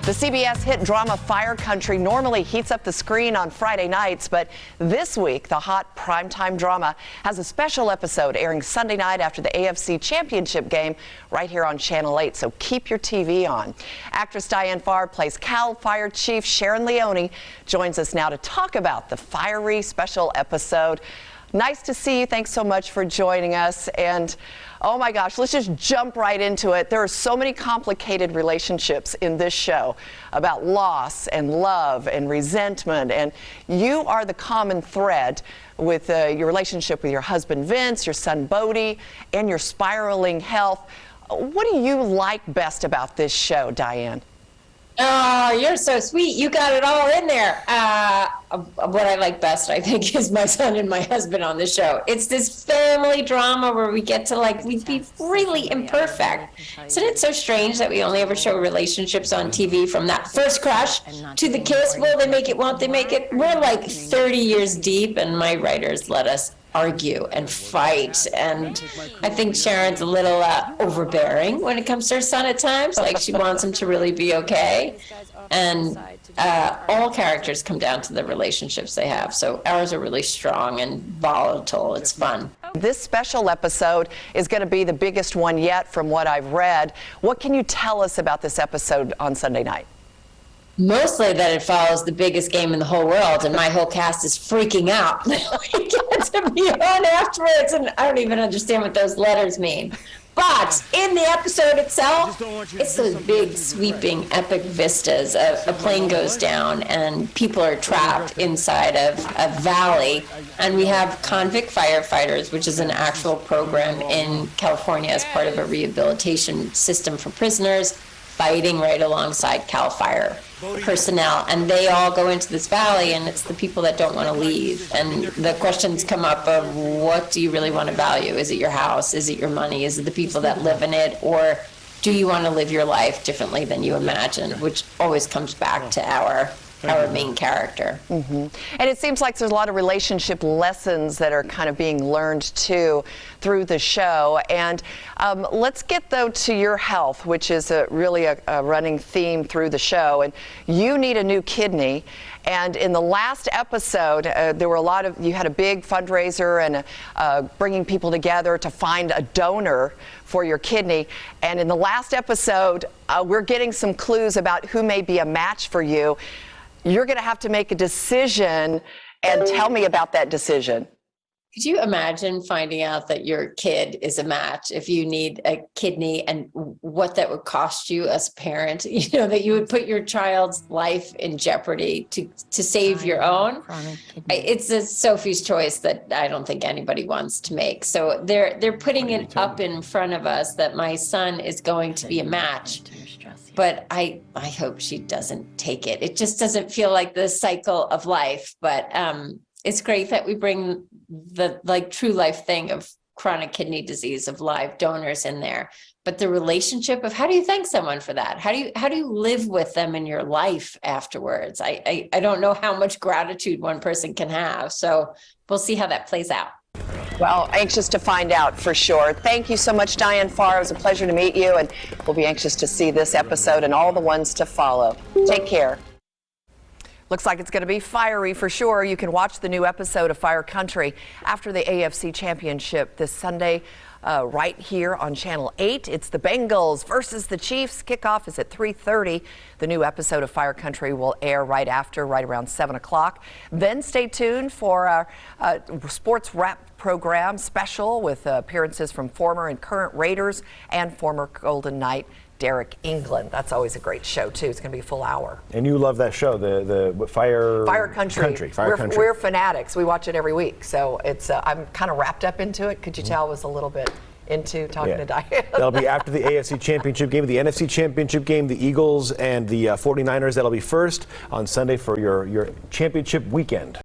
The CBS hit drama Fire Country normally heats up the screen on Friday nights, but this week the hot primetime drama has a special episode airing Sunday night after the AFC Championship game right here on Channel 8, so keep your TV on. Actress Diane Farr plays Cal Fire Chief Sharon Leone, joins us now to talk about the fiery special episode. Nice to see you. Thanks so much for joining us. And oh my gosh, let's just jump right into it. There are so many complicated relationships in this show about loss and love and resentment. And you are the common thread with your relationship with your husband, Vince, your son, Bodie, and your spiraling health. What do you like best about this show, Diane? Oh, you're so sweet. You got it all in there. What I like best, I think, is my son and my husband on the show. It's this family drama where we get to, we'd be really imperfect. Isn't it so strange that we only ever show relationships on TV from that first crush to the kiss? Will they make it? Won't they make it? We're like 30 years deep, and my writers let us argue and fight, and I think Sharon's a little overbearing when it comes to her son at times. Like, she wants him to really be okay, and all characters come down to the relationships they have, so ours are really strong and volatile. It's fun. This special episode is going to be the biggest one yet from what I've read. What can you tell us about this episode on Sunday night? Mostly that it follows the biggest game in the whole world, and my whole cast is freaking out. We get to be on afterwards, and I don't even understand what those letters mean. But in the episode itself, it's those big, sweeping, epic vistas. A plane goes down, and people are trapped inside of a valley. And we have convict firefighters, which is an actual program in California as part of a rehabilitation system for prisoners, fighting right alongside Cal Fire personnel, and they all go into this valley, and it's the people that don't want to leave. And the questions come up of, what do you really want to value? Is it your house? Is it your money? Is it the people that live in it? Or do you want to live your life differently than you imagine? Which always comes back to our main character. And it seems like there's a lot of relationship lessons that are kind of being learned too through the show. And let's get though to your health, which is really a running theme through the show. And you need a new kidney. And in the last episode, there were you had a big fundraiser and bringing people together to find a donor for your kidney. And in the last episode, we're getting some clues about who may be a match for you. You're going to have to make a decision, and tell me about that decision. Could you imagine finding out that your kid is a match if you need a kidney, and what that would cost you as a parent? You know, that you would put your child's life in jeopardy to save your own. It's a Sophie's choice that I don't think anybody wants to make. So they're putting it up in front of us that my son is going to be a match. But I hope she doesn't take it. It just doesn't feel like the cycle of life. But it's great that we bring the true life thing of chronic kidney disease, of live donors in there. But the relationship of, how do you thank someone for that? How do you live with them in your life afterwards? I don't know how much gratitude one person can have. So we'll see how that plays out. Well, anxious to find out for sure. Thank you so much, Diane Farr. It was a pleasure to meet you, and we'll be anxious to see this episode and all the ones to follow. Take care. Looks like it's going to be fiery for sure. You can watch the new episode of Fire Country after the AFC Championship this Sunday right here on Channel 8. It's the Bengals versus the Chiefs. Kickoff is at 3:30. The new episode of Fire Country will air right around 7 o'clock. Then stay tuned for our sports wrap program special with appearances from former and current Raiders and former Golden Knight Derek England. That's always a great show too. It's going to be a full hour. And you love that show, the Fire Country. We're fanatics. We watch it every week. So it's I'm kind of wrapped up into it. Could you tell I was a little bit into talking to Diane? That'll be after the AFC Championship game, the NFC Championship game, the Eagles and the 49ers. That'll be first on Sunday for your championship weekend.